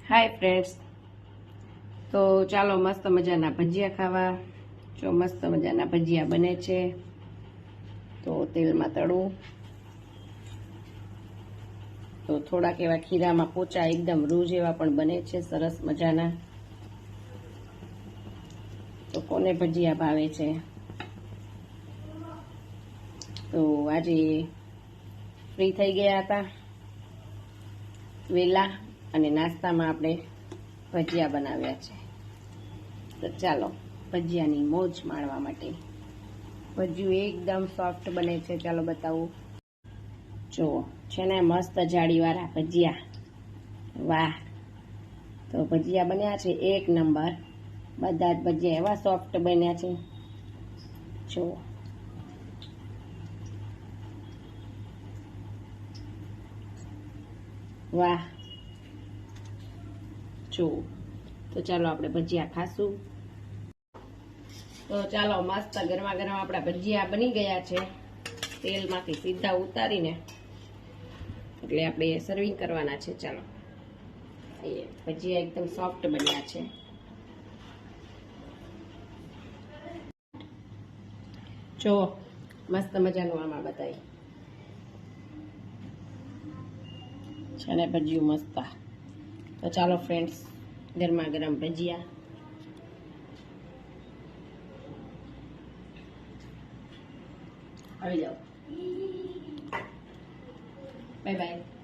Hi friends, તો ચાલો મસ્ત મજાના ભજીયા ખાવા. જો મસ્ત મજાના ભજીયા બને છે, તો તેલમાં તળું. તો થોડાક એવા ખીરામાં પોચા એકદમ રૂ જેવા પણ બને છે, સરસ મજાના. તો કોને ભજીયા ભાવે છે? તો આજે ફ્રી થઈ ગયા હતા વેલા, અને નાસ્તામાં આપણે ભજીયા બનાવ્યા છે. તો ચાલો ભજીયાની મોજ માણવા માટે. ભજીયું એકદમ સોફ્ટ બને છે, ચાલો બતાવું. જુઓ છે ને મસ્ત જાળીવાળા ભજીયા. વાહ! તો ભજીયા બન્યા છે એક નંબર. બધા જ ભજીયા એવા સોફ્ટ બન્યા છે. જુઓ, વાહ! જુઓ, તો ચાલો આપણે ભજીયા ખાશું. તો ચાલો મસ્ત ગરમા ગરમ આપણા ભજીયા બની ગયા છે. તેલમાંથી સીધા ઉતારીને એટલે આપણે સર્વિંગ કરવાના છે. ચાલો, એ ભજીયા એકદમ સોફ્ટ બન્યા છે. જો મસ્ત મજાનું આમાં બતાવી છે ને ભજીયું મસ્ત. તો ચાલો ફ્રેન્ડ્સ, ગરમા ગરમ ભજીયા. આવી જાઓ. Bye bye.